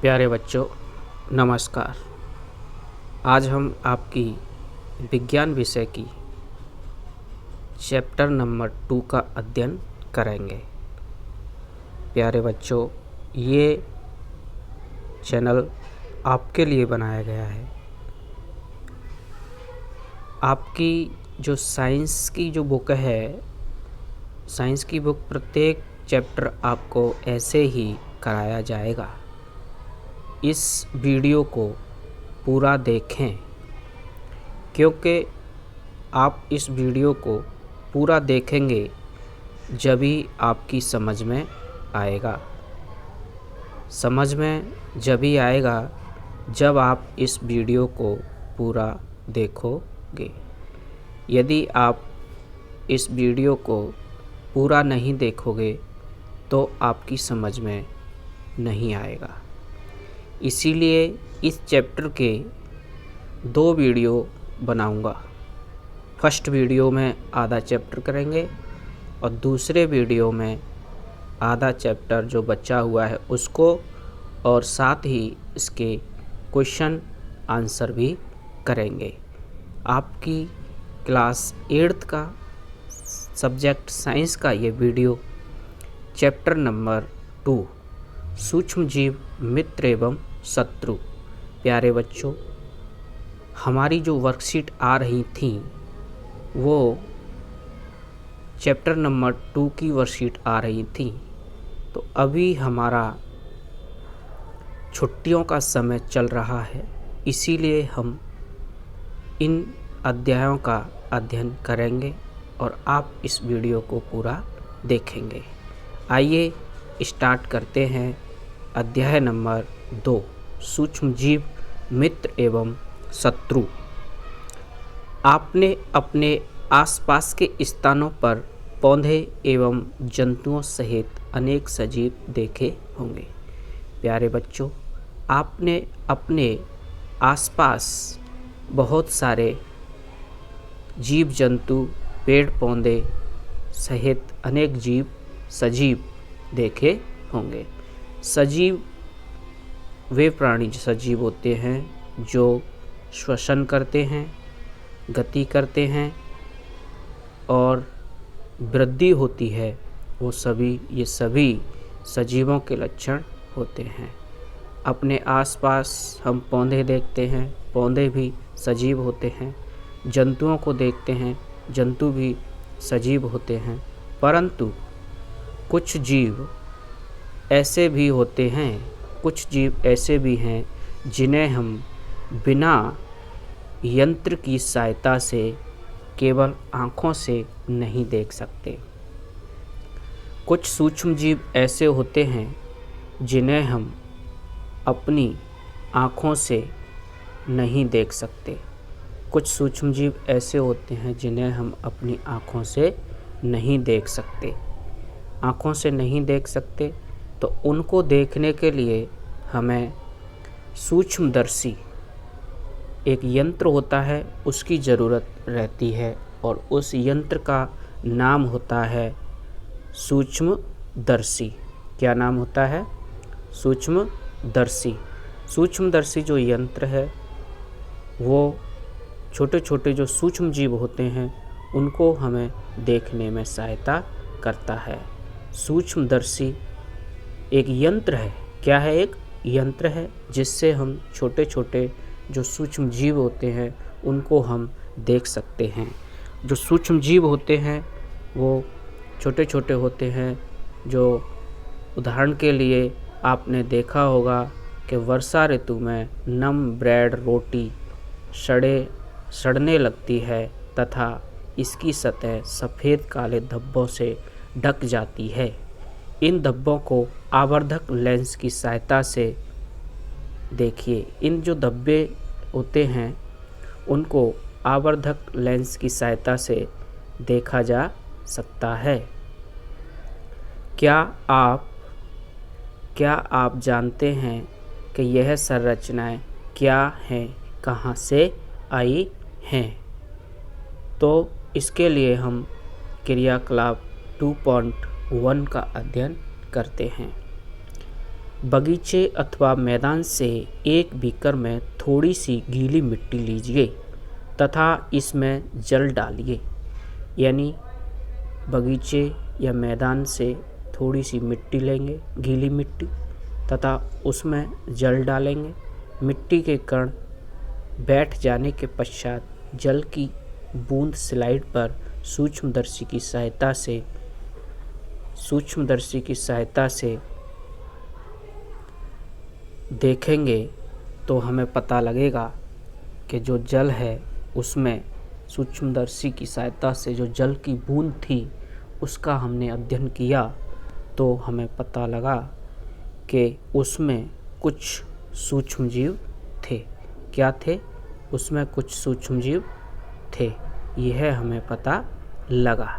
प्यारे बच्चों, नमस्कार। आज हम आपकी विज्ञान विषय की चैप्टर नंबर 2 का अध्ययन करेंगे। प्यारे बच्चों, ये चैनल आपके लिए बनाया गया है। आपकी जो साइंस की जो बुक है, साइंस की बुक प्रत्येक चैप्टर आपको ऐसे ही कराया जाएगा। इस वीडियो को पूरा देखें, क्योंकि आप इस वीडियो को पूरा देखेंगे जभी आपकी समझ में आएगा। समझ में जभी आएगा जब आप इस वीडियो को पूरा देखोगे। यदि आप इस वीडियो को पूरा नहीं देखोगे तो आपकी समझ में नहीं आएगा। इसीलिए इस चैप्टर के 2 वीडियो बनाऊंगा। फर्स्ट वीडियो में आधा चैप्टर करेंगे और दूसरे वीडियो में आधा चैप्टर जो बचा हुआ है उसको, और साथ ही इसके क्वेश्चन आंसर भी करेंगे। आपकी क्लास 8th का सब्जेक्ट साइंस का ये वीडियो चैप्टर नंबर 2 सूक्ष्म जीव मित्र एवं शत्रु। प्यारे बच्चों, हमारी जो वर्कशीट आ रही थी वो चैप्टर नंबर 2 की वर्कशीट आ रही थी। तो अभी हमारा छुट्टियों का समय चल रहा है, इसीलिए हम इन अध्यायों का अध्ययन करेंगे और आप इस वीडियो को पूरा देखेंगे। आइए स्टार्ट करते हैं अध्याय नंबर 2 सूक्ष्म जीव मित्र एवं शत्रु। आपने अपने आसपास के स्थानों पर पौधे एवं जंतुओं सहित अनेक सजीव देखे होंगे। प्यारे बच्चों, आपने अपने आसपास बहुत सारे जीव जंतु, पेड़ पौधे सहित अनेक सजीव देखे होंगे। सजीव वे प्राणी सजीव होते हैं जो श्वसन करते हैं, गति करते हैं और वृद्धि होती है। ये सभी सजीवों के लक्षण होते हैं। अपने आसपास हम पौधे देखते हैं, पौधे भी सजीव होते हैं। जंतुओं को देखते हैं, जंतु भी सजीव होते हैं। परंतु कुछ जीव ऐसे भी होते हैं, कुछ जीव ऐसे भी हैं जिन्हें हम बिना यंत्र की सहायता से केवल आँखों से नहीं देख सकते। कुछ सूक्ष्म जीव ऐसे होते हैं जिन्हें हम अपनी आँखों से नहीं देख सकते। कुछ सूक्ष्म जीव ऐसे होते हैं जिन्हें हम अपनी आँखों से नहीं देख सकते। आँखों से नहीं देख सकते तो उनको देखने के लिए हमें सूक्ष्मदर्शी एक यंत्र होता है, उसकी ज़रूरत रहती है और उस यंत्र का नाम होता है सूक्ष्मदर्शी। क्या नाम होता है? सूक्ष्मदर्शी। सूक्ष्मदर्शी जो यंत्र है वो छोटे छोटे जो सूक्ष्म जीव होते हैं उनको हमें देखने में सहायता करता है। सूक्ष्मदर्शी एक यंत्र है। क्या है? एक यंत्र है जिससे हम छोटे छोटे जो सूक्ष्म जीव होते हैं उनको हम देख सकते हैं। जो सूक्ष्म जीव होते हैं वो छोटे छोटे होते हैं। जो उदाहरण के लिए आपने देखा होगा कि वर्षा ऋतु में नम ब्रेड रोटी सड़ने लगती है तथा इसकी सतह सफ़ेद काले धब्बों से ढक जाती है। इन धब्बों को आवर्धक लेंस की सहायता से देखिए। इन जो धब्बे होते हैं उनको आवर्धक लेंस की सहायता से देखा जा सकता है। क्या आप जानते हैं कि यह संरचनाएं क्या हैं, कहाँ से आई हैं? तो इसके लिए हम क्रियाकलाप 2.1 का अध्ययन करते हैं। बगीचे अथवा मैदान से एक बीकर में थोड़ी सी गीली मिट्टी लीजिए तथा इसमें जल डालिए। यानी बगीचे या मैदान से थोड़ी सी मिट्टी लेंगे, गीली मिट्टी, तथा उसमें जल डालेंगे। मिट्टी के कण बैठ जाने के पश्चात जल की बूंद स्लाइड पर सूक्ष्मदर्शी की सहायता से देखेंगे तो हमें पता लगेगा कि जो जल है उसमें सूक्ष्मदर्शी की सहायता से जो जल की बूंद थी उसका हमने अध्ययन किया तो हमें पता लगा कि उसमें कुछ सूक्ष्मजीव थे। क्या थे? उसमें कुछ सूक्ष्मजीव थे, यह हमें पता लगा।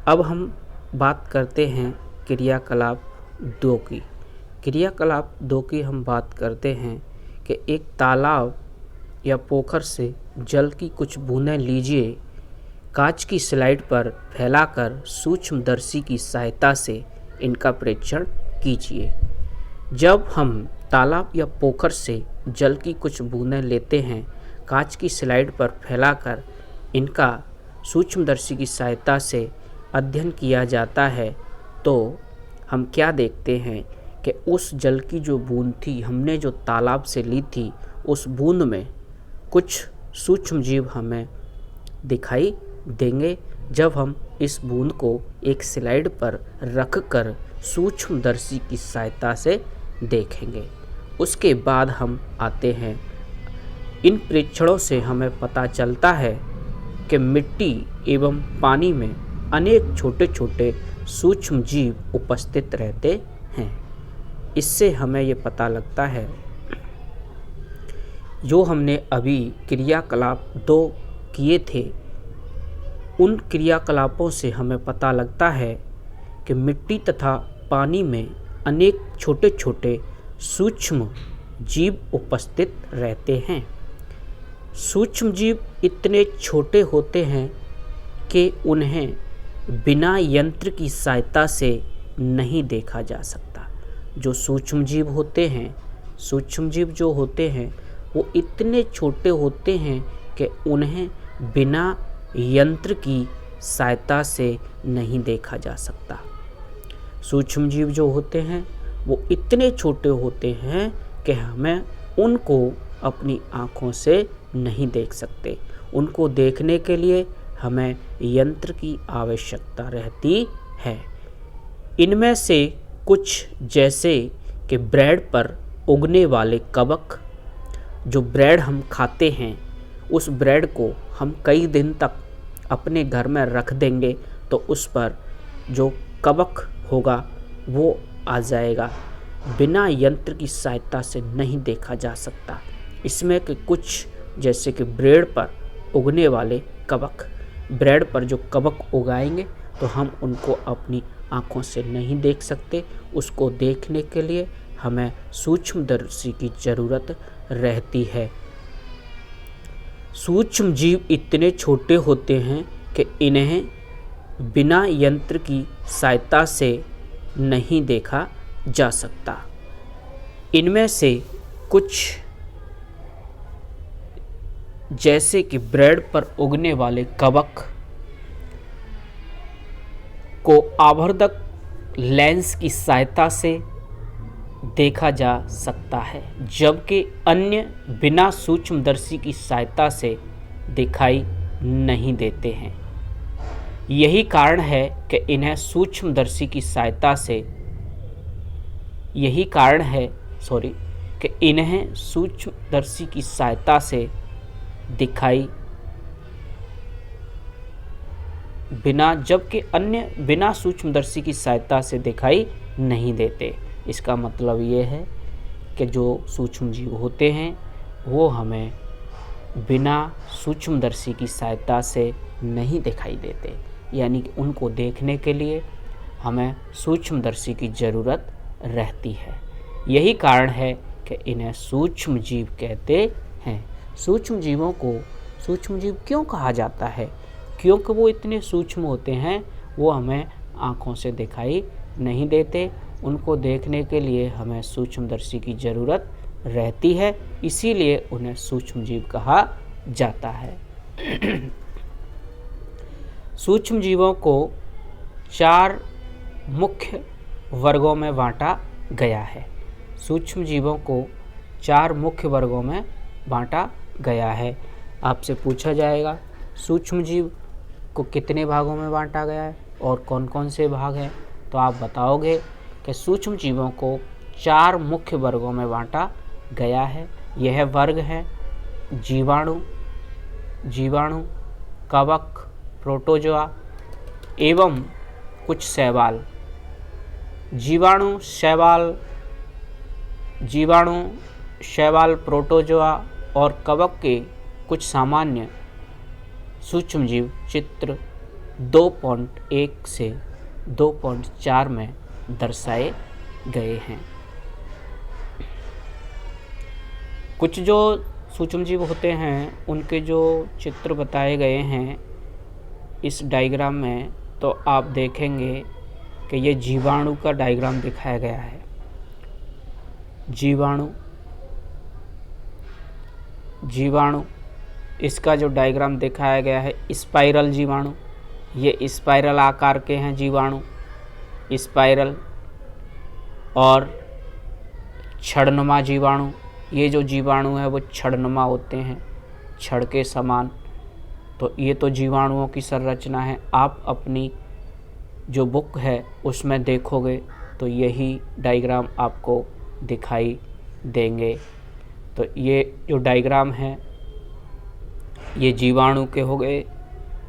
अब हम बात करते हैं क्रियाकलाप 2 की। क्रियाकलाप 2 की हम बात करते हैं कि एक तालाब या पोखर से जल की कुछ बूंदें लीजिए, कांच की स्लाइड पर फैलाकर सूक्ष्मदर्शी की सहायता से इनका परीक्षण कीजिए। जब हम तालाब या पोखर से जल की कुछ बूंदें लेते हैं, कांच की स्लाइड पर फैलाकर इनका सूक्ष्मदर्शी की सहायता से अध्ययन किया जाता है, तो हम क्या देखते हैं कि उस जल की जो बूंद थी, हमने जो तालाब से ली थी, उस बूंद में कुछ सूक्ष्मजीव हमें दिखाई देंगे जब हम इस बूंद को एक स्लाइड पर रखकर सूक्ष्मदर्शी की सहायता से देखेंगे। उसके बाद हम आते हैं, इन परीक्षणों से हमें पता चलता है कि मिट्टी एवं पानी में अनेक छोटे छोटे सूक्ष्म जीव उपस्थित रहते हैं। इससे हमें ये पता लगता है, जो हमने अभी क्रियाकलाप 2 किए थे, उन क्रियाकलापों से हमें पता लगता है कि मिट्टी तथा पानी में अनेक छोटे छोटे सूक्ष्म जीव उपस्थित रहते हैं। सूक्ष्म जीव इतने छोटे होते हैं कि उन्हें बिना यंत्र की सहायता से नहीं देखा जा सकता। जो सूक्ष्म जीव होते हैं, सूक्ष्म जीव जो होते हैं वो इतने छोटे होते हैं कि उन्हें बिना यंत्र की सहायता से नहीं देखा जा सकता। सूक्ष्म जीव जो होते हैं वो इतने छोटे होते हैं कि हमें उनको अपनी आँखों से नहीं देख सकते। उनको देखने के लिए हमें यंत्र की आवश्यकता रहती है। इनमें से कुछ जैसे कि ब्रेड पर उगने वाले कवक, जो ब्रेड हम खाते हैं, उस ब्रेड को हम कई दिन तक अपने घर में रख देंगे तो उस पर जो कवक होगा वो आ जाएगा। बिना यंत्र की सहायता से नहीं देखा जा सकता। इसमें कि कुछ जैसे कि ब्रेड पर उगने वाले कवक, ब्रेड पर जो कवक उगाएंगे तो हम उनको अपनी आँखों से नहीं देख सकते। उसको देखने के लिए हमें सूक्ष्मदर्शी की ज़रूरत रहती है। सूक्ष्म जीव इतने छोटे होते हैं कि इन्हें बिना यंत्र की सहायता से नहीं देखा जा सकता। इनमें से कुछ जैसे कि ब्रेड पर उगने वाले कवक को आवर्धक लेंस की सहायता से देखा जा सकता है, जबकि अन्य बिना सूक्ष्मदर्शी की सहायता से दिखाई नहीं देते हैं। यही कारण है कि इन्हें सूक्ष्मदर्शी की सहायता से दिखाई जबकि अन्य बिना सूक्ष्मदर्शी की सहायता से दिखाई नहीं देते। इसका मतलब ये है कि जो सूक्ष्म जीव होते हैं वो हमें बिना सूक्ष्मदर्शी की सहायता से नहीं दिखाई देते, यानी कि उनको देखने के लिए हमें सूक्ष्मदर्शी की ज़रूरत रहती है। यही कारण है कि इन्हें सूक्ष्म जीव कहते हैं। सूक्ष्म जीवों को सूक्ष्म जीव क्यों कहा जाता है? क्योंकि वो इतने सूक्ष्म होते हैं, वो हमें आँखों से दिखाई नहीं देते। उनको देखने के लिए हमें सूक्ष्मदर्शी की ज़रूरत रहती है, इसीलिए उन्हें सूक्ष्मजीव कहा जाता है। सूक्ष्मजीवों को 4 मुख्य वर्गों में बांटा गया है। सूक्ष्मजीवों को 4 मुख्य वर्गों में बांटा गया है। आपसे पूछा जाएगा सूक्ष्मजीव को कितने भागों में बांटा गया है और कौन कौन से भाग हैं, तो आप बताओगे कि सूक्ष्मजीवों को 4 मुख्य वर्गों में बांटा गया है। यह वर्ग है जीवाणु, कवक, प्रोटोजोआ एवं कुछ शैवाल। जीवाणु, शैवाल, प्रोटोजोआ और कवक के कुछ सामान्य सूक्ष्मजीव चित्र 2.1 से 2.4 में दर्शाए गए हैं। कुछ जो सूक्ष्मजीव होते हैं उनके जो चित्र बताए गए हैं इस डायग्राम में, तो आप देखेंगे कि ये जीवाणु का डायग्राम दिखाया गया है। जीवाणु इसका जो डायग्राम दिखाया गया है, स्पाइरल जीवाणु, ये स्पाइरल आकार के हैं जीवाणु, स्पाइरल। और छड़नुमा जीवाणु, ये जो जीवाणु है वो छड़नुमा होते हैं, छड़ के समान। तो ये तो जीवाणुओं की संरचना है। आप अपनी जो बुक है उसमें देखोगे तो यही डायग्राम आपको दिखाई देंगे। तो ये जो डायग्राम है ये जीवाणु के हो गए।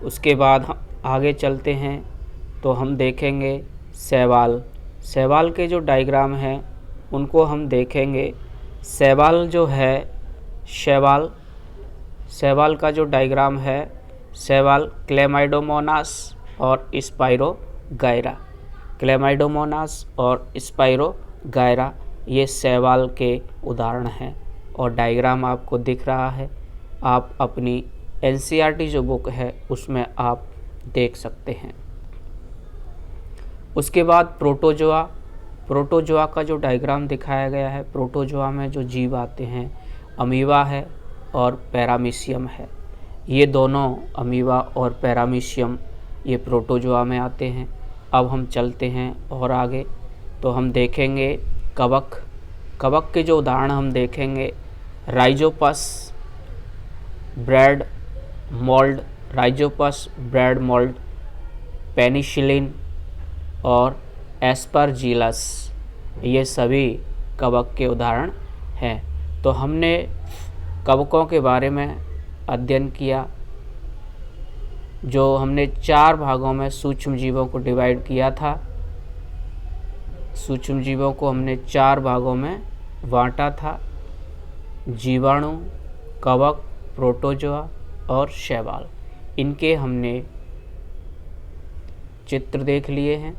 उसके बाद हम आगे चलते हैं तो हम देखेंगे शैवाल के जो डायग्राम हैं उनको हम देखेंगे। शैवाल जो है, शैवाल का जो डायग्राम है, शैवाल क्लेमाइडोमोनास और स्पाइरोगायरा, क्लेमाइडोमोनास और स्पाइरोगायरा ये शैवाल के उदाहरण हैं। और डायग्राम आपको दिख रहा है, आप अपनी NCERT जो बुक है उसमें आप देख सकते हैं। उसके बाद प्रोटोजोआ का जो डायग्राम दिखाया गया है, प्रोटोजोआ में जो जीव आते हैं अमीबा है और पैरामीशियम है। ये दोनों अमीबा और पैरामीशियम ये प्रोटोजोआ में आते हैं। अब हम चलते हैं और आगे तो हम देखेंगे कवक के जो उदाहरण हम देखेंगे, राइजोपस, ब्रेड मोल्ड, पेनिसिलिन और एस्परजिलस, ये सभी कवक के उदाहरण हैं। तो हमने कवकों के बारे में अध्ययन किया, जो हमने 4 भागों में सूक्ष्मजीवों को डिवाइड किया था। सूक्ष्मजीवों को हमने 4 भागों में बांटा था, जीवाणु, कवक, प्रोटोजोआ और शैवाल। इनके हमने चित्र देख लिए हैं।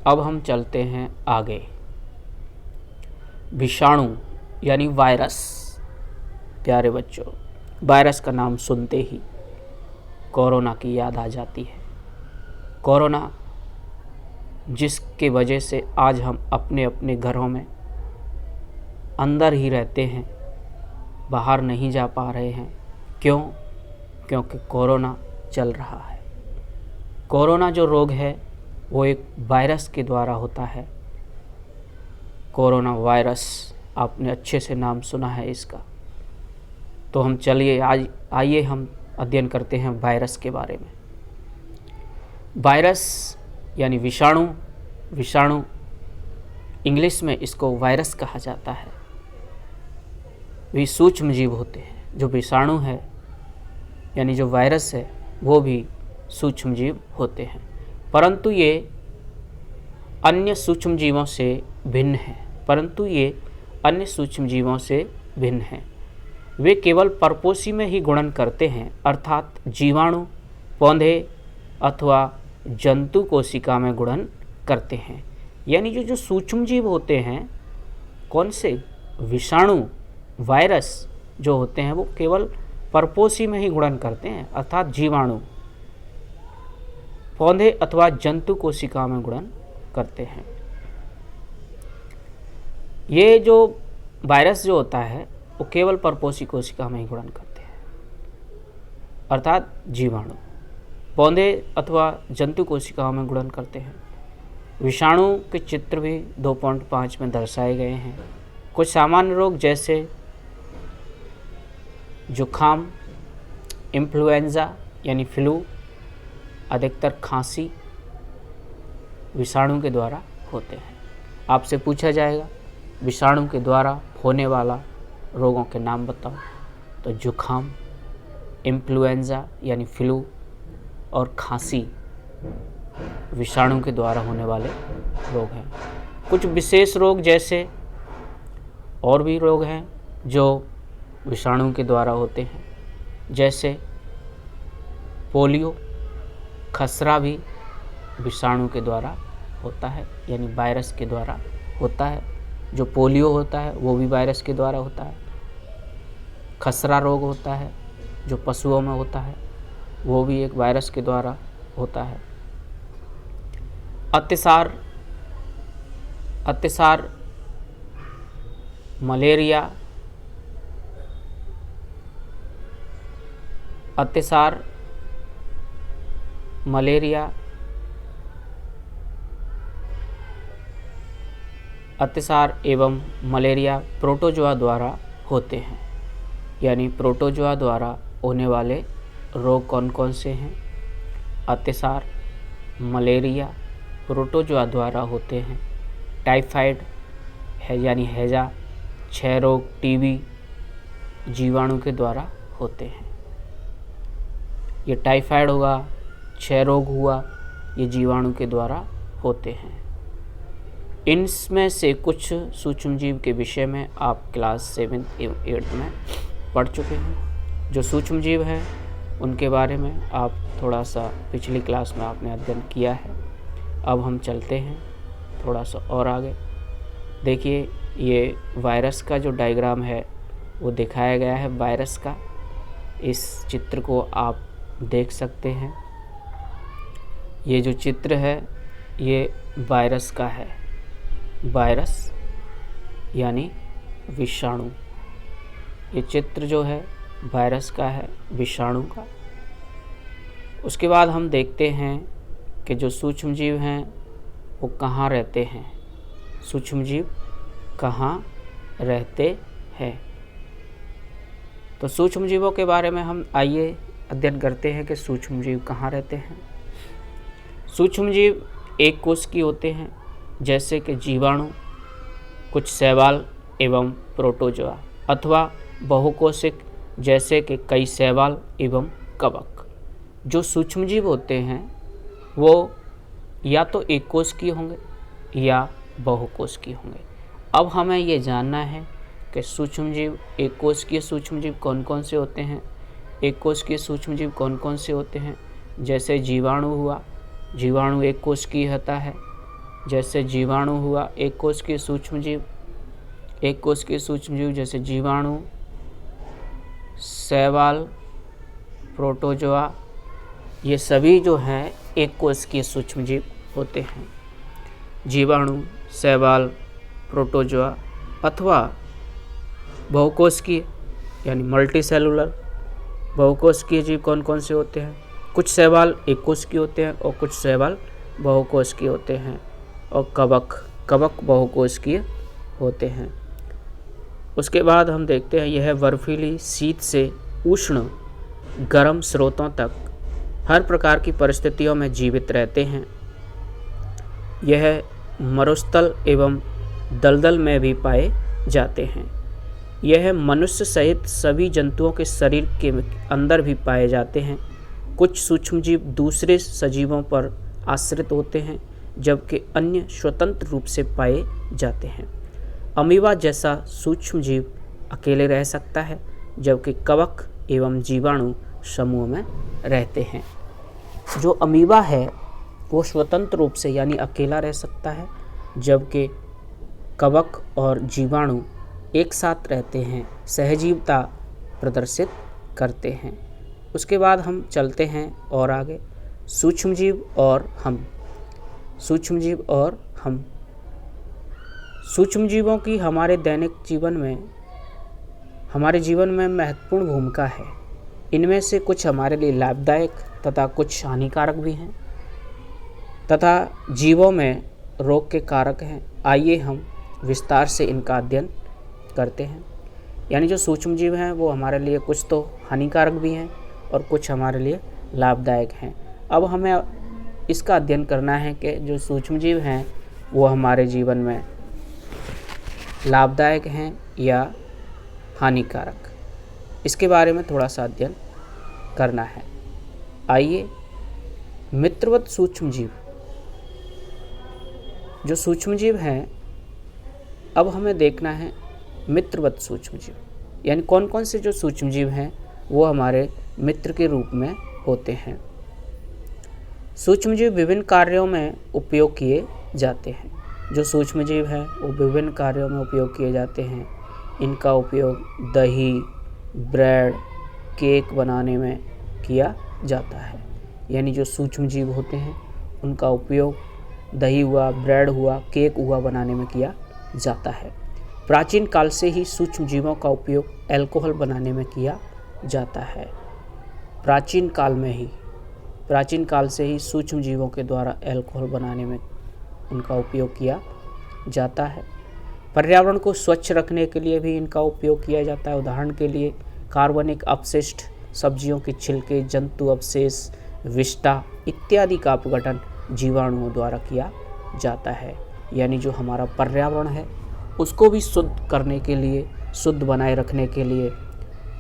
अब हम चलते हैं आगे। विषाणु यानी वायरस। प्यारे बच्चों, वायरस का नाम सुनते ही कोरोना की याद आ जाती है। कोरोना जिसके वजह से आज हम अपने अपने घरों में अंदर ही रहते हैं, बाहर नहीं जा पा रहे हैं। क्यों? क्योंकि कोरोना चल रहा है। कोरोना जो रोग है वो एक वायरस के द्वारा होता है। कोरोना वायरस, आपने अच्छे से नाम सुना है इसका। तो हम चलिए आइए हम अध्ययन करते हैं वायरस के बारे में। वायरस यानी विषाणु इंग्लिश में इसको वायरस कहा जाता है। वे सूक्ष्म जीव होते हैं। जो विषाणु है यानी जो वायरस है वो भी सूक्ष्म जीव होते हैं, परंतु ये अन्य सूक्ष्म जीवों से भिन्न हैं। वे केवल परपोषी में ही गुणन करते हैं, अर्थात जीवाणु, पौधे अथवा जंतु कोशिका में गुणन करते हैं। यानी जो सूक्ष्म जीव होते हैं, कौन से? विषाणु, वायरस जो होते हैं वो केवल परपोषी में ही गुणन करते हैं, अर्थात जीवाणु, पौधे अथवा जंतु कोशिका में गुणन करते हैं। ये जो वायरस जो होता है वो केवल परपोषी कोशिका में ही गुणन करते हैं, अर्थात जीवाणु। पौधे अथवा जंतु कोशिकाओं में गुणन करते हैं। विषाणु के चित्र भी 2.5 में दर्शाए गए हैं। कुछ सामान्य रोग जैसे जुखाम, इन्फ्लुएंजा यानी फ्लू, अधिकतर खांसी विषाणु के द्वारा होते हैं। आपसे पूछा जाएगा विषाणु के द्वारा होने वाला रोगों के नाम बताओ, तो जुखाम, इन्फ्लुएंजा यानी फ्लू और खांसी विषाणु के द्वारा होने वाले रोग हैं। कुछ विशेष रोग जैसे और भी रोग हैं जो विषाणु के द्वारा होते हैं, जैसे पोलियो, खसरा भी विषाणु के द्वारा होता है, यानी वायरस के द्वारा होता है। जो पोलियो होता है वो भी वायरस के द्वारा होता है। खसरा रोग होता है जो पशुओं में होता है, वो भी एक वायरस के द्वारा होता है। अतिसार मलेरिया, अतिसार एवं मलेरिया प्रोटोजोआ द्वारा होते हैं। यानी प्रोटोजोआ द्वारा होने वाले रोग कौन कौन से हैं? अतिसार, मलेरिया प्रोटोजोआ द्वारा होते हैं। टाइफाइड है यानी हैजा, क्षय रोग, टीबी जीवाणु के द्वारा होते हैं। ये टाइफाइड हुआ, क्षय रोग हुआ, ये जीवाणु के द्वारा होते हैं। इनमें से कुछ सूक्ष्मजीव के विषय में आप क्लास 7 एवं 8 में पढ़ चुके हैं। जो सूक्ष्मजीव हैं उनके बारे में आप थोड़ा सा पिछली क्लास में आपने अध्ययन किया है। अब हम चलते हैं थोड़ा सा और आगे। देखिए, ये वायरस का जो डायग्राम है वो दिखाया गया है वायरस का। इस चित्र को आप देख सकते हैं। ये जो चित्र है ये वायरस का है। वायरस यानी विषाणु। ये चित्र जो है वायरस का है, विषाणु का। उसके बाद हम देखते हैं कि जो सूक्ष्मजीव हैं वो कहाँ रहते हैं। सूक्ष्मजीव कहाँ रहते हैं, तो सूक्ष्मजीवों के बारे में हम आइए अध्ययन करते हैं कि सूक्ष्मजीव कहाँ रहते हैं। सूक्ष्मजीव एक कोश की होते हैं, जैसे कि जीवाणु, कुछ शैवाल एवं प्रोटोजोआ, अथवा बहुकोशिक जैसे कि कई शैवाल एवं कवक। जो सूक्ष्मजीव होते हैं वो या तो एक कोश की होंगे या बहुकोश की होंगे। अब हमें ये जानना है कि सूक्ष्मजीव, एक कोश के सूक्ष्मजीव कौन कौन से होते हैं। एक कोश के सूक्ष्मजीव कौन कौन से होते हैं? जैसे जीवाणु हुआ, जीवाणु एक कोश की होता है। जैसे जीवाणु हुआ एक कोश के सूक्ष्मजीव, एक कोश के सूक्ष्मजीव जैसे जीवाणु, शैवाल, प्रोटोजोआ, ये सभी जो हैं एक कोश के सूक्ष्मजीव होते हैं। जीवाणु, शैवाल, प्रोटोजोआ अथवा बहुकोशिकीय यानी मल्टीसेलुलर। बहुकोशिकीय जीव कौन कौन से होते हैं? कुछ शैवाल एक कोश के होते हैं और कुछ शैवाल बहुकोश के होते हैं। और कवक बहुकोशिकीय होते हैं। उसके बाद हम देखते हैं यह बर्फीली शीत से उष्ण गर्म स्रोतों तक हर प्रकार की परिस्थितियों में जीवित रहते हैं। यह मरुस्थल एवं दलदल में भी पाए जाते हैं। यह मनुष्य सहित सभी जंतुओं के शरीर के अंदर भी पाए जाते हैं। कुछ सूक्ष्मजीव दूसरे सजीवों पर आश्रित होते हैं, जबकि अन्य स्वतंत्र रूप से पाए जाते हैं। अमीबा जैसा सूक्ष्मजीव अकेले रह सकता है, जबकि कवक एवं जीवाणु समूह में रहते हैं। जो अमीबा है वो स्वतंत्र रूप से यानी अकेला रह सकता है, जबकि कवक और जीवाणु एक साथ रहते हैं, सहजीवता प्रदर्शित करते हैं। उसके बाद हम चलते हैं और आगे, सूक्ष्मजीव और हम। सूक्ष्मजीव और हम। सूक्ष्म जीवों की हमारे जीवन में महत्वपूर्ण भूमिका है। इनमें से कुछ हमारे लिए लाभदायक तथा कुछ हानिकारक भी हैं तथा जीवों में रोग के कारक हैं। आइए हम विस्तार से इनका अध्ययन करते हैं। यानी जो सूक्ष्म जीव हैं वो हमारे लिए कुछ तो हानिकारक भी हैं और कुछ हमारे लिए लाभदायक हैं। अब हमें इसका अध्ययन करना है कि जो सूक्ष्म जीव हैं वो हमारे जीवन में लाभदायक हैं या हानिकारक, इसके बारे में थोड़ा सा अध्ययन करना है। आइए, मित्रवत सूक्ष्म जीव, जो सूक्ष्म जीव हैं, अब हमें देखना है मित्रवत सूक्ष्म जीव, यानी कौन कौन से जो सूक्ष्म जीव हैं वो हमारे मित्र के रूप में होते हैं। सूक्ष्म जीव विभिन्न कार्यों में उपयोग किए जाते हैं। जो सूक्ष्म जीव हैं वो विभिन्न कार्यों में उपयोग किए जाते हैं। इनका उपयोग दही, ब्रेड, केक बनाने में किया जाता है। यानी जो सूक्ष्म जीव होते हैं उनका उपयोग दही हुआ, ब्रेड हुआ, केक हुआ बनाने में किया जाता है। प्राचीन काल से ही सूक्ष्म जीवों का उपयोग अल्कोहल बनाने में किया जाता है। प्राचीन काल से ही सूक्ष्म जीवों के द्वारा अल्कोहल बनाने में उनका उपयोग किया जाता है। पर्यावरण को स्वच्छ रखने के लिए भी इनका उपयोग किया जाता है। उदाहरण के लिए कार्बनिक अपशिष्ट, सब्जियों के छिलके, जंतु अवशेष, विष्ठा इत्यादि का अपघटन जीवाणुओं द्वारा किया जाता है। यानी जो हमारा पर्यावरण है उसको भी शुद्ध करने के लिए, शुद्ध बनाए रखने के लिए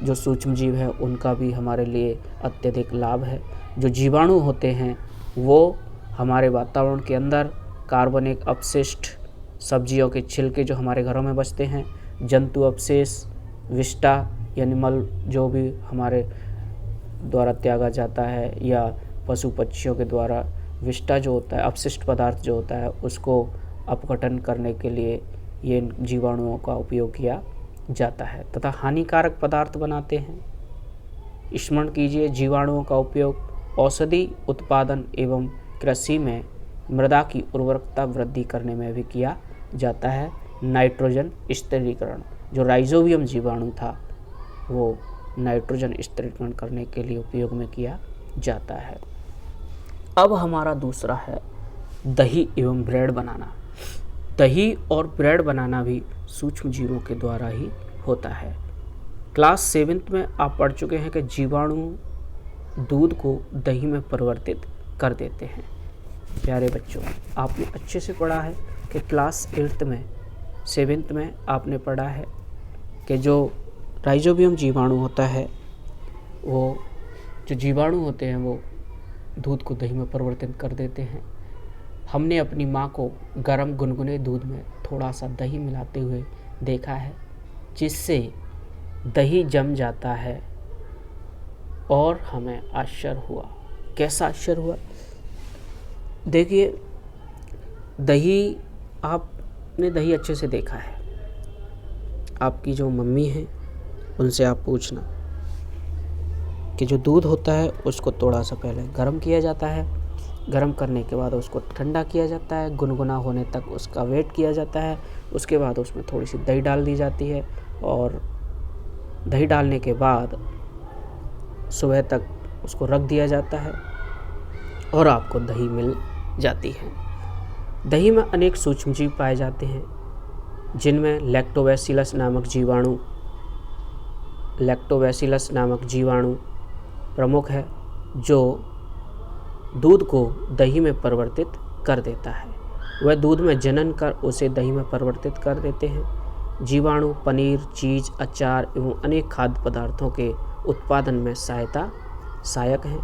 जो सूक्ष्म जीव है उनका भी हमारे लिए अत्यधिक लाभ है। जो जीवाणु होते हैं वो हमारे वातावरण के अंदर कार्बनिक अपशिष्ट, सब्जियों के छिलके जो हमारे घरों में बचते हैं, जंतु अवशेष, विष्ठा यानी मल जो भी हमारे द्वारा त्यागा जाता है या पशु पक्षियों के द्वारा विष्ठा जो होता है, अपशिष्ट पदार्थ जो होता है, उसको अपघटन करने के लिए ये जीवाणुओं का उपयोग किया जाता है तथा हानिकारक पदार्थ बनाते हैं। स्मरण कीजिए, जीवाणुओं का उपयोग औषधि उत्पादन एवं कृषि में मृदा की उर्वरकता वृद्धि करने में भी किया जाता है। नाइट्रोजन स्थिरीकरण, जो राइजोबियम जीवाणु था वो नाइट्रोजन स्थिरीकरण करने के लिए उपयोग में किया जाता है। अब हमारा दूसरा है दही एवं ब्रेड बनाना। दही और ब्रेड बनाना भी सूक्ष्म जीवों के द्वारा ही होता है। क्लास 7th में आप पढ़ चुके हैं कि जीवाणु दूध को दही में परिवर्तित कर देते हैं। प्यारे बच्चों, आपने अच्छे से पढ़ा है कि क्लास 7th में आपने पढ़ा है कि जो राइजोबियम जीवाणु होता है, वो जो जीवाणु होते हैं वो दूध को दही में परिवर्तित कर देते हैं। हमने अपनी माँ को गर्म गुनगुने दूध में थोड़ा सा दही मिलाते हुए देखा है, जिससे दही जम जाता है और हमें आश्चर्य हुआ। कैसा आश्चर्य हुआ? देखिए, आपने दही अच्छे से देखा है। आपकी जो मम्मी हैं उनसे आप पूछना कि जो दूध होता है उसको थोड़ा सा पहले गर्म किया जाता है, गर्म करने के बाद उसको ठंडा किया जाता है, गुनगुना होने तक उसका वेट किया जाता है। उसके बाद उसमें थोड़ी सी दही डाल दी जाती है और दही डालने के बाद सुबह तक उसको रख दिया जाता है और आपको दही मिल जाती है। दही में अनेक सूक्ष्म जीव पाए जाते हैं, जिनमें लैक्टोबैसिलस नामक जीवाणु प्रमुख है, जो दूध को दही में परिवर्तित कर देता है। वह दूध में जनन कर उसे दही में परिवर्तित कर देते हैं। जीवाणु पनीर, चीज़, अचार एवं अनेक खाद्य पदार्थों के उत्पादन में सहायक हैं।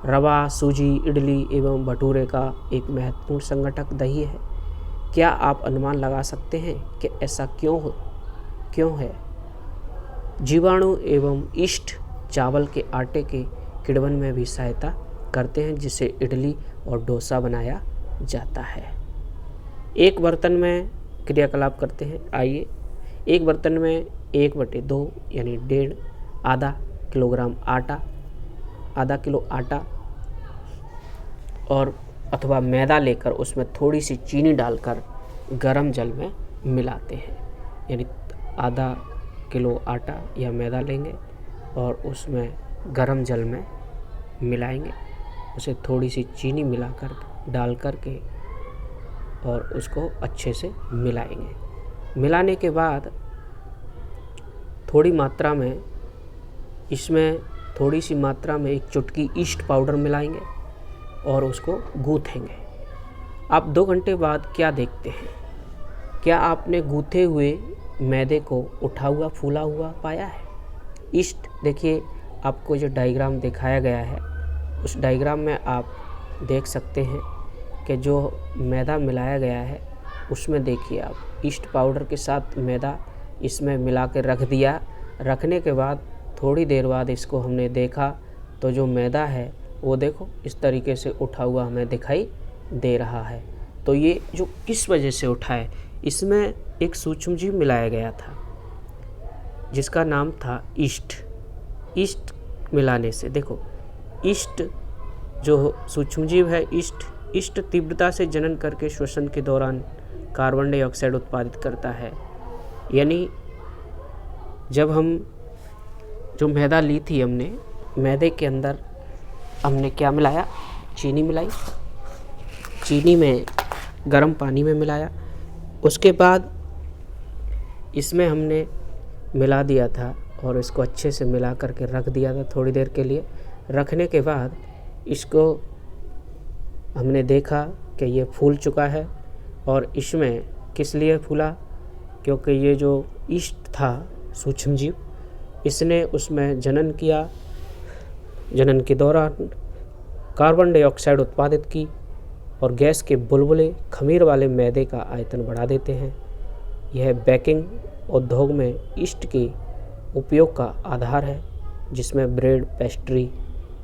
रवा, सूजी, इडली एवं भटूरे का एक महत्वपूर्ण संगठक दही है। क्या आप अनुमान लगा सकते हैं कि ऐसा क्यों है? जीवाणु एवं यीस्ट चावल के आटे के किण्वन में भी सहायता करते हैं, जिसे इडली और डोसा बनाया जाता है। एक बर्तन में क्रियाकलाप करते हैं। आइए, एक बर्तन में 1/2 यानी 1.5 आधा किलो आटा और अथवा मैदा लेकर उसमें थोड़ी सी चीनी डालकर गर्म जल में मिलाते हैं। यानी आधा किलो आटा या मैदा लेंगे और उसमें गरम जल में मिलाएंगे, उसे थोड़ी सी चीनी मिलाकर डाल कर के और उसको अच्छे से मिलाएंगे। मिलाने के बाद थोड़ी मात्रा में इसमें थोड़ी सी मात्रा में एक चुटकी ईस्ट पाउडर मिलाएंगे और उसको गूँथेंगे। आप 2 घंटे बाद क्या देखते हैं? क्या आपने गूँथे हुए मैदे को उठा हुआ फूला हुआ पाया है? ईस्ट देखिए, आपको जो डायग्राम दिखाया गया है उस डायग्राम में आप देख सकते हैं कि जो मैदा मिलाया गया है उसमें देखिए आप ईस्ट पाउडर के साथ मैदा इसमें मिला के रख दिया। रखने के बाद थोड़ी देर बाद इसको हमने देखा तो जो मैदा है वो देखो इस तरीके से उठा हुआ हमें दिखाई दे रहा है। तो ये जो किस वजह से उठा है, इसमें एक सूक्ष्मजीव मिलाया गया था जिसका नाम था ईस्ट। ईस्ट मिलाने से देखो, ईस्ट जो सूक्ष्मजीव है ईस्ट तीव्रता से जनन करके श्वसन के दौरान कार्बन डाइऑक्साइड उत्पादित करता है। यानी जब हम जो मैदा ली थी हमने, मैदे के अंदर हमने क्या मिलाया? चीनी मिलाई, चीनी में गर्म पानी में मिलाया, उसके बाद इसमें हमने मिला दिया था और इसको अच्छे से मिला करके रख दिया था थोड़ी देर के लिए। रखने के बाद इसको हमने देखा कि ये फूल चुका है। और इसमें किस लिए फूला? क्योंकि ये जो ईस्ट था सूक्ष्मजीव, इसने उसमें जनन किया। जनन के दौरान कार्बन डाइऑक्साइड उत्पादित की और गैस के बुलबुले खमीर वाले मैदे का आयतन बढ़ा देते हैं। यह बेकिंग उद्योग में ईस्ट के उपयोग का आधार है, जिसमें ब्रेड, पेस्ट्री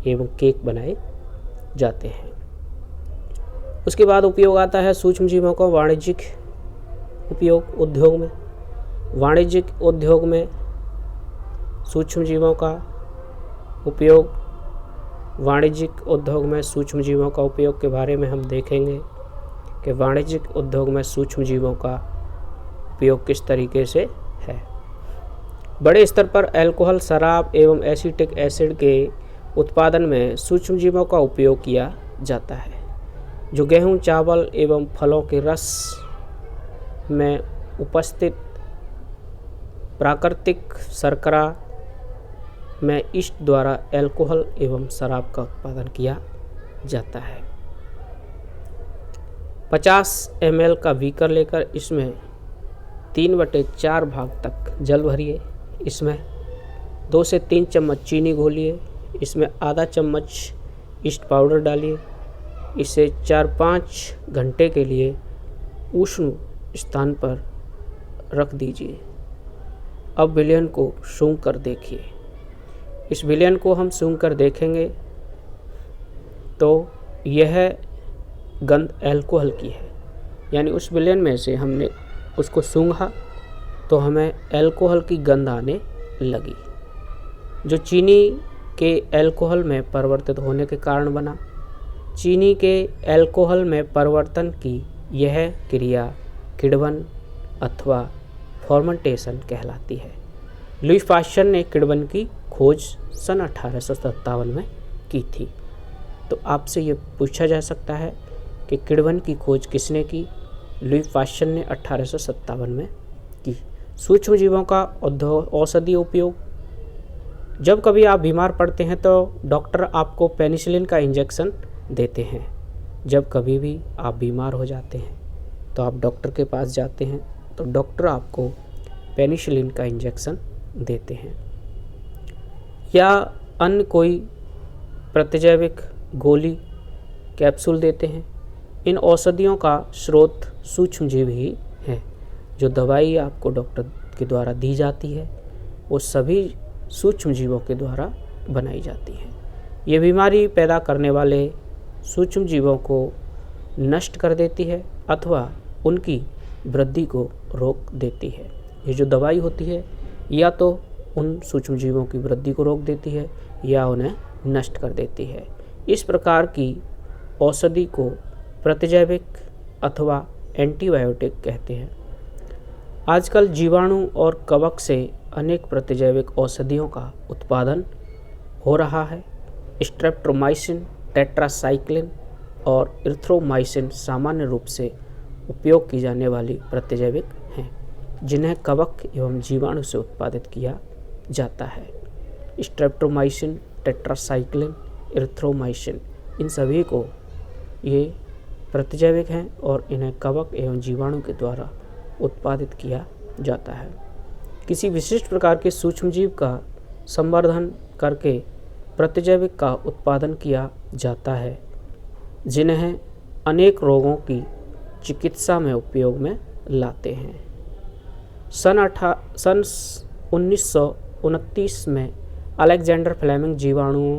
एवं केक बनाए जाते हैं। उसके बाद उपयोग आता है सूक्ष्मजीवों का वाणिज्यिक उपयोग उद्योग में। वाणिज्यिक उद्योग में सूक्ष्मजीवों का उपयोग, वाणिज्यिक उद्योग में सूक्ष्मजीवों का उपयोग के बारे में हम देखेंगे कि वाणिज्यिक उद्योग में सूक्ष्मजीवों का उपयोग किस तरीके से है। बड़े स्तर पर अल्कोहल, शराब एवं एसिटिक एसिड के उत्पादन में सूक्ष्मजीवों का उपयोग किया जाता है, जो गेहूं, चावल एवं फलों के रस में उपस्थित प्राकृतिक शर्करा में ईस्ट द्वारा अल्कोहल एवं शराब का उत्पादन किया जाता है। 50 ml का बीकर लेकर इसमें 3/4 भाग तक जल भरिए। इसमें 2 से 3 चम्मच चीनी घोलिए। इसमें आधा चम्मच ईस्ट पाउडर डालिए। इसे 4-5 घंटे के लिए उष्ण स्थान पर रख दीजिए। अब विलयन को सूंघ कर देखिए। इस विलयन को हम सूंघ कर देखेंगे तो यह गंध अल्कोहल की है। यानी उस विलयन में से हमने उसको सूंघा तो हमें अल्कोहल की गंध आने लगी, जो चीनी के अल्कोहल में परिवर्तित होने के कारण बना। चीनी के अल्कोहल में परिवर्तन की यह क्रिया किण्वन अथवा फर्मेंटेशन कहलाती है। लुई पाश्चर ने किण्वन की खोज सन 1857 में की थी। तो आपसे ये पूछा जा सकता है कि किण्वन की खोज किसने की? लुई पाश्चर ने 1857 में की। सूक्ष्मजीवों का औषधीय उपयोग। जब कभी आप बीमार पड़ते हैं तो डॉक्टर आपको पेनिसिलिन का इंजेक्शन देते हैं। जब कभी भी आप बीमार हो जाते हैं तो आप डॉक्टर के पास जाते हैं तो डॉक्टर आपको पेनिसिलिन का इंजेक्शन देते हैं या अन्य कोई प्रतिजैविक गोली, कैप्सूल देते हैं। इन औषधियों का स्रोत सूक्ष्मजीव ही है। जो दवाई आपको डॉक्टर के द्वारा दी जाती है वो सभी सूक्ष्मजीवों के द्वारा बनाई जाती है। ये बीमारी पैदा करने वाले सूक्ष्मजीवों को नष्ट कर देती है अथवा उनकी वृद्धि को रोक देती है। ये जो दवाई होती है या तो उन सूक्ष्मजीवों की वृद्धि को रोक देती है या उन्हें नष्ट कर देती है। इस प्रकार की औषधि को प्रतिजैविक अथवा एंटीबायोटिक कहते हैं। आजकल जीवाणु और कवक से अनेक प्रतिजैविक औषधियों का उत्पादन हो रहा है। स्ट्रेप्टोमाइसिन, टेट्रासाइक्लिन और इरिथ्रोमाइसिन सामान्य रूप से उपयोग की जाने वाली प्रतिजैविक हैं, जिन्हें कवक एवं जीवाणु से उत्पादित किया जाता है। स्ट्रेप्टोमाइसिन, टेट्रासाइक्लिन, इरिथ्रोमाइसिन, इन सभी को ये प्रतिजैविक हैं और इन्हें कवक एवं जीवाणु के द्वारा उत्पादित किया जाता है। किसी विशिष्ट प्रकार के सूक्ष्मजीव का संवर्धन करके प्रतिजैविक का उत्पादन किया जाता है, जिन्हें अनेक रोगों की चिकित्सा में उपयोग में लाते हैं। सन 1929 में अलेक्जेंडर फ्लेमिंग जीवाणुओं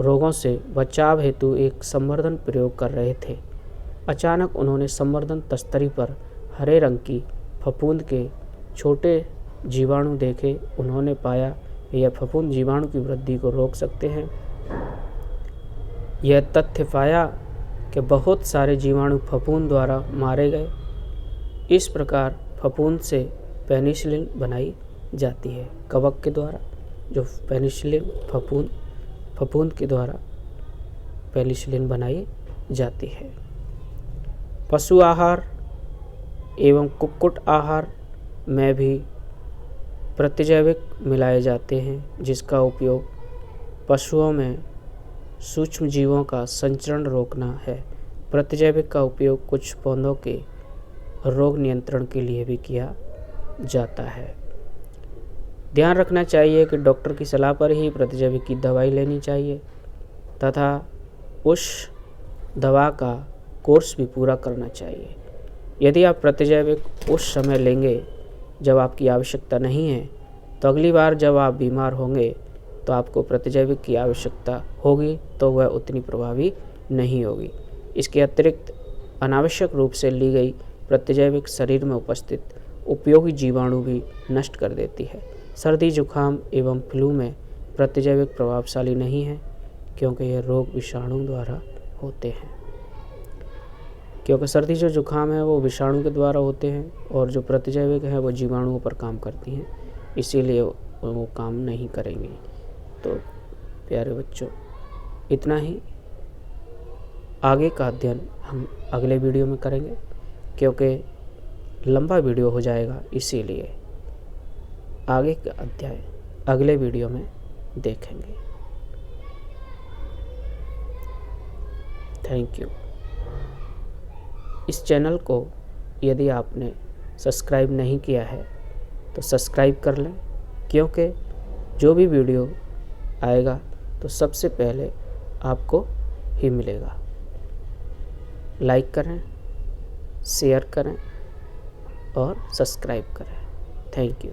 रोगों से बचाव हेतु एक संवर्धन प्रयोग कर रहे थे। अचानक उन्होंने संवर्धन तस्तरी पर हरे रंग की फफूंद के छोटे जीवाणु देखे। उन्होंने पाया कि यह फफूंद जीवाणु की वृद्धि को रोक सकते हैं। यह तथ्य पाया कि बहुत सारे जीवाणु फफूंद द्वारा मारे गए। इस प्रकार फफूंद से पेनिसिलिन बनाई जाती है। कवक के द्वारा जो पेनिसिलिन फफूंद के द्वारा पेनिसिलिन बनाई जाती है। पशु आहार एवं कुक्कुट आहार में भी प्रतिजैविक मिलाए जाते हैं, जिसका उपयोग पशुओं में सूक्ष्म जीवों का संचरण रोकना है। प्रतिजैविक का उपयोग कुछ पौधों के रोग नियंत्रण के लिए भी किया जाता है। ध्यान रखना चाहिए कि डॉक्टर की सलाह पर ही प्रतिजैविक की दवाई लेनी चाहिए तथा उस दवा का कोर्स भी पूरा करना चाहिए। यदि आप प्रतिजैविक उस समय लेंगे जब आपकी आवश्यकता नहीं है, तो अगली बार जब आप बीमार होंगे तो आपको प्रतिजैविक की आवश्यकता होगी, तो वह उतनी प्रभावी नहीं होगी। इसके अतिरिक्त अनावश्यक रूप से ली गई प्रतिजैविक शरीर में उपस्थित उपयोगी जीवाणु भी नष्ट कर देती है। सर्दी, जुखाम एवं फ्लू में प्रतिजैविक प्रभावशाली नहीं है, क्योंकि यह रोग विषाणु द्वारा होते हैं। क्योंकि सर्दी जो जुखाम है वो विषाणु के द्वारा होते हैं और जो प्रतिजैविक है वो जीवाणुओं पर काम करती हैं, इसीलिए वो काम नहीं करेंगे। तो प्यारे बच्चों, इतना ही। आगे का अध्ययन हम अगले वीडियो में करेंगे, क्योंकि लंबा वीडियो हो जाएगा, इसीलिए आगे का अध्याय अगले वीडियो में देखेंगे। Thank you. इस चैनल को यदि आपने सब्सक्राइब नहीं किया है तो सब्सक्राइब कर लें, क्योंकि जो भी वीडियो आएगा तो सबसे पहले आपको ही मिलेगा। लाइक करें, शेयर करें और सब्सक्राइब करें। Thank you.